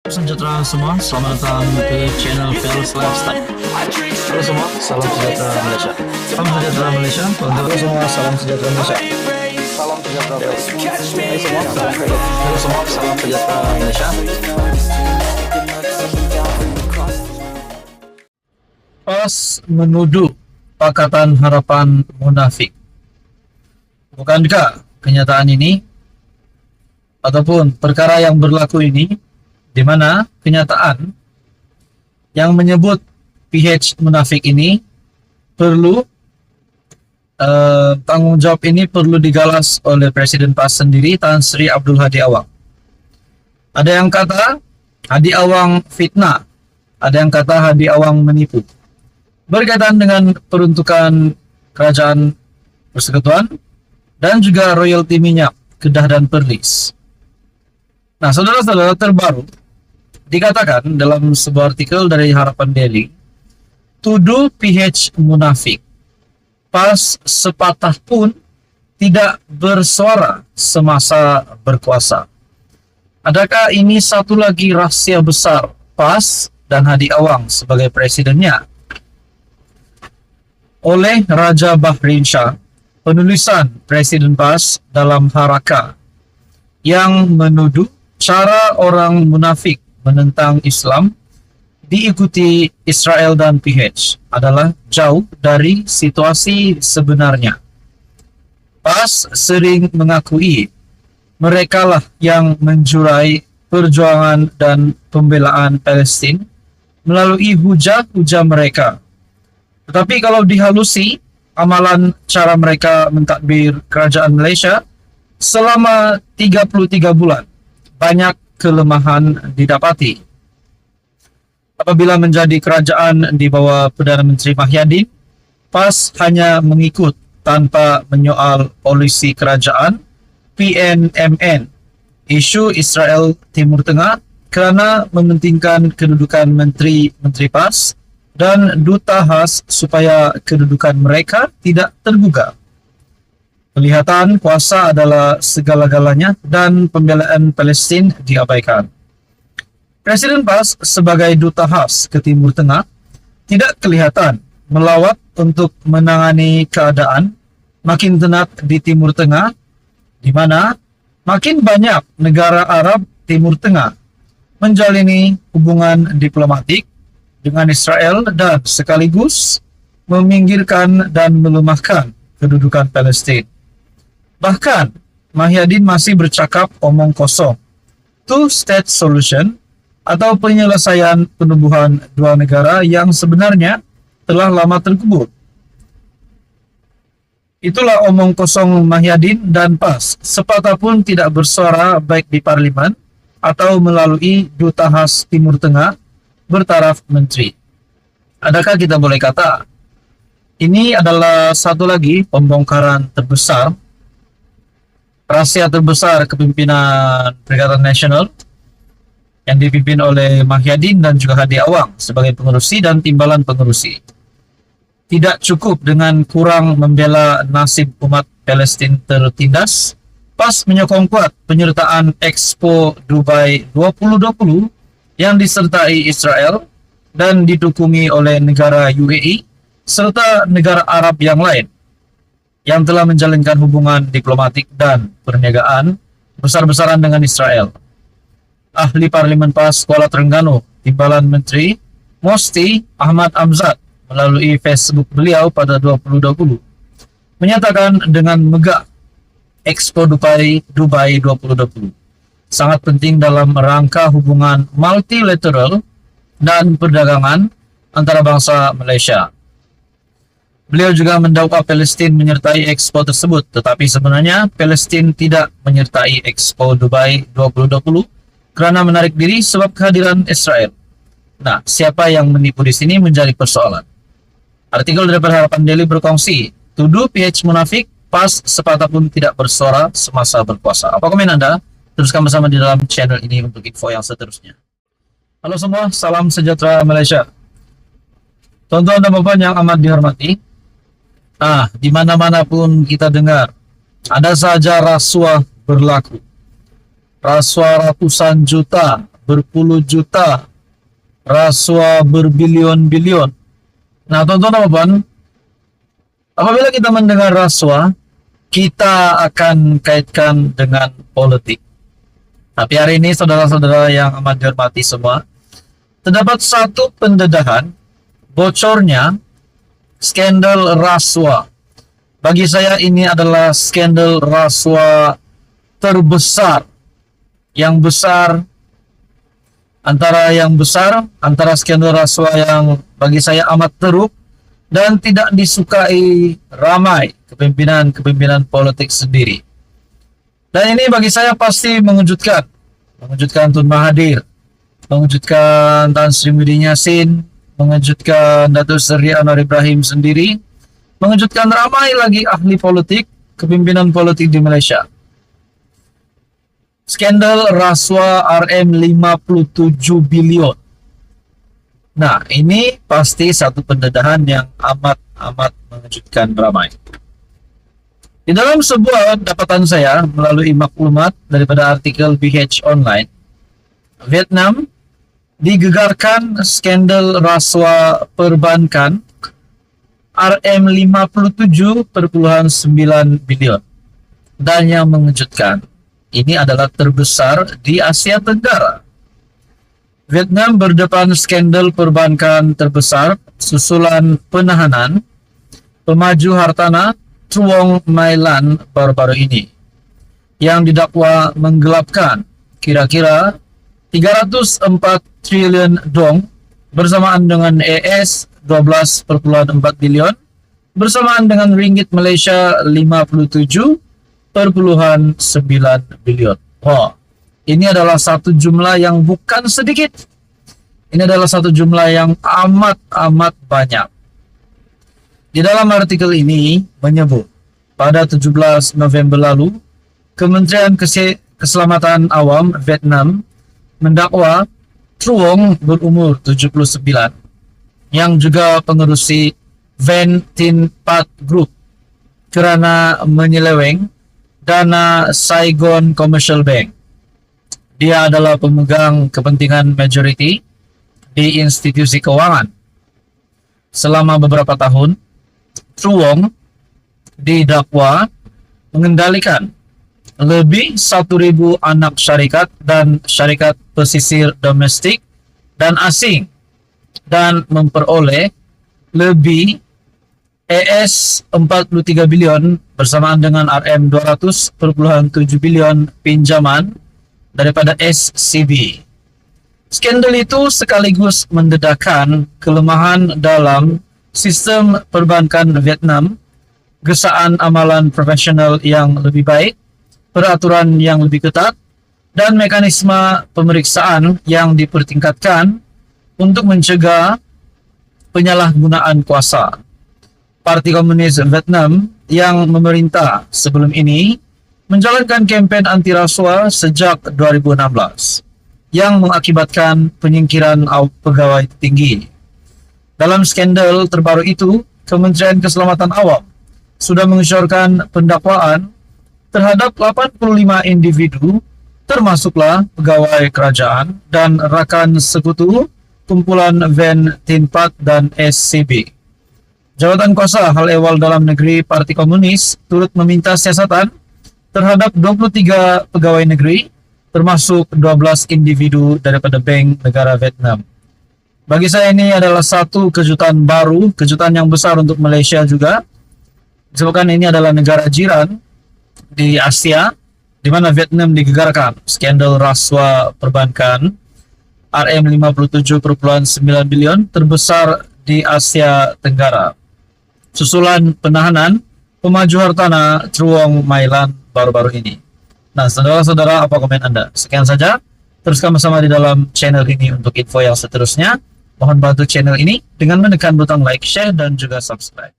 Sejahtera semua, selamat datang ke channel Fels Lifestyle. Halo semua, salam sejahtera Malaysia. Salam sejahtera Malaysia. Halo semua, salam sejahtera Malaysia. Salam sejahtera Malaysia. Halo semua, salam sejahtera Malaysia. PAS menuduh Pakatan Harapan munafik. Bukankah kenyataan ini ataupun perkara yang berlaku ini, di mana kenyataan yang menyebut PH munafik ini perlu tanggung jawab ini perlu digalas oleh Presiden PAS sendiri, Tan Sri Abdul Hadi Awang. Ada yang kata Hadi Awang fitnah, ada yang kata Hadi Awang menipu. Berkaitan dengan peruntukan kerajaan persekutuan dan juga royalti minyak, Kedah dan Perlis. Nah, saudara-saudara, terbaru dikatakan dalam sebuah artikel dari Harapan Daily, tuduh PH munafik. PAS sepatah pun tidak bersuara semasa berkuasa. Adakah ini satu lagi rahasia besar PAS dan Hadi Awang sebagai presidennya? Oleh Raja Bahrain Shah, penulisan Presiden PAS dalam Haraka yang menuduh cara orang munafik menentang Islam diikuti Israel dan PH adalah jauh dari situasi sebenarnya. PAS sering mengakui merekalah yang menjurai perjuangan dan pembelaan Palestina melalui hujah-hujah mereka. Tetapi kalau dihalusi amalan cara mereka mentadbir kerajaan Malaysia selama 33 bulan, banyak kelemahan didapati. Apabila menjadi kerajaan di bawah Perdana Menteri Mahyadin, PAS hanya mengikut tanpa menyoal polisi kerajaan PNMN, isu Israel Timur Tengah kerana mementingkan kedudukan menteri-menteri PAS dan duta khas supaya kedudukan mereka tidak tergugah. Kelihatan kuasa adalah segala-galanya dan pembelaan Palestin diabaikan. Presiden PAS sebagai duta khas ke Timur Tengah tidak kelihatan melawat untuk menangani keadaan makin tenat di Timur Tengah, di mana makin banyak negara Arab Timur Tengah menjalini hubungan diplomatik dengan Israel dan sekaligus meminggirkan dan melemahkan kedudukan Palestin. Bahkan, Mahyadin masih bercakap omong kosong, two-state solution atau penyelesaian penubuhan dua negara yang sebenarnya telah lama terkubur. Itulah omong kosong Mahyadin dan PAS, sepatah pun tidak bersuara baik di Parlimen atau melalui duta khas Timur Tengah bertaraf menteri. Adakah kita boleh kata, ini adalah satu lagi pembongkaran terbesar, rahasia terbesar kepimpinan Perikatan Nasional yang dipimpin oleh Mahyadin dan juga Hadi Awang sebagai pengerusi dan timbalan pengerusi. Tidak cukup dengan kurang membela nasib umat Palestin tertindas, PAS menyokong kuat penyertaan Expo Dubai 2020 yang disertai Israel dan didukungi oleh negara UAE serta negara Arab yang lain yang telah menjalinkan hubungan diplomatik dan perniagaan besar-besaran dengan Israel. Ahli Parlimen PAS Kuala Terengganu, Timbalan Menteri Mosti Ahmad Amzad melalui Facebook beliau pada 2020 menyatakan dengan megah Expo Dubai 2020 sangat penting dalam rangka hubungan multilateral dan perdagangan antara bangsa Malaysia. Beliau juga mendakwa Palestin menyertai Expo tersebut, tetapi sebenarnya Palestin tidak menyertai Expo Dubai 2020 kerana menarik diri sebab kehadiran Israel. Nah, siapa yang menipu di sini menjadi persoalan. Artikel daripada Harapan Daily berkongsi, tuduh PH munafik, PAS sepatah pun tidak bersuara semasa berkuasa. Apa komen Anda? Teruskan bersama di dalam channel ini untuk info yang seterusnya. Halo semua, salam sejahtera Malaysia. Tuan-tuan dan puan yang amat dihormati, di mana-mana pun kita dengar, ada saja rasuah berlaku. Rasuah ratusan juta berpuluh juta, rasuah berbilion-bilion. Nah, teman-teman, apabila kita mendengar rasuah, kita akan kaitkan dengan politik. Tapi hari ini, saudara-saudara yang amat dihormati semua, terdapat satu pendedahan bocornya skandal rasuah. Bagi saya ini adalah skandal rasuah terbesar, yang besar antara skandal rasuah yang bagi saya amat teruk dan tidak disukai ramai kepemimpinan politik sendiri. Dan ini bagi saya pasti mengejutkan Tun Mahathir, mengejutkan Tan Sri Muhyiddin Yassin, mengejutkan Datuk Seri Anwar Ibrahim sendiri, mengejutkan ramai lagi ahli politik, kepemimpinan politik di Malaysia. Skandal rasuah RM57 bilion. Nah, ini pasti satu pendedahan yang amat mengejutkan ramai. Di dalam sebuah dapatan saya melalui maklumat daripada artikel BH Online, Vietnam digegarkan skandal rasuah perbankan RM57,9 bilion. Dan yang mengejutkan, ini adalah terbesar di Asia Tenggara. Vietnam berdepan skandal perbankan terbesar susulan penahanan pemaju hartanah Truong My Lan baru-baru ini, yang didakwa menggelapkan kira-kira 304 triliun dong bersamaan dengan AS 12,4 bilion bersamaan dengan ringgit Malaysia 57,9 bilion. Wah, ini adalah satu jumlah yang bukan sedikit. Ini adalah satu jumlah yang amat banyak. Di dalam artikel ini menyebut pada 17 November lalu, Kementerian Keselamatan Awam Vietnam mendakwa Truong berumur 79 yang juga pengerusi Van Tin Pat Group kerana menyeleweng dana Saigon Commercial Bank. Dia adalah pemegang kepentingan majoriti di institusi keuangan. Selama beberapa tahun, Truong didakwa mengendalikan lebih 1.000 anak syarikat dan syarikat pesisir domestik dan asing dan memperoleh lebih AS 43 bilion bersamaan dengan RM 200,7 bilion pinjaman daripada SCB. Skandal itu sekaligus mendedahkan kelemahan dalam sistem perbankan Vietnam, gesaan amalan profesional yang lebih baik, peraturan yang lebih ketat, dan mekanisme pemeriksaan yang dipertingkatkan untuk mencegah penyalahgunaan kuasa. Parti Komunis Vietnam yang memerintah sebelum ini menjalankan kempen anti rasuah sejak 2016 yang mengakibatkan penyingkiran pegawai tinggi. Dalam skandal terbaru itu, Kementerian Keselamatan Awam sudah mengesyorkan pendakwaan terhadap 85 individu, termasuklah pegawai kerajaan dan rakan sekutu kumpulan Van Tin Pat dan SCB. Jabatan Kuasa Hal Ehwal Dalam Negeri Parti Komunis turut meminta siasatan terhadap 23 pegawai negeri, termasuk 12 individu daripada Bank Negara Vietnam. Bagi saya ini adalah satu kejutan baru, kejutan yang besar untuk Malaysia juga, disebabkan ini adalah negara jiran di Asia, di mana Vietnam digegarkan skandal rasuah perbankan RM57,9 bilion terbesar di Asia Tenggara. Susulan penahanan pemaju hartanah Truong My Lan baru-baru ini. Nah, saudara-saudara, apa komen Anda? Sekian saja. Teruskan bersama di dalam channel ini untuk info yang seterusnya. Mohon bantu channel ini dengan menekan butang like, share, dan juga subscribe.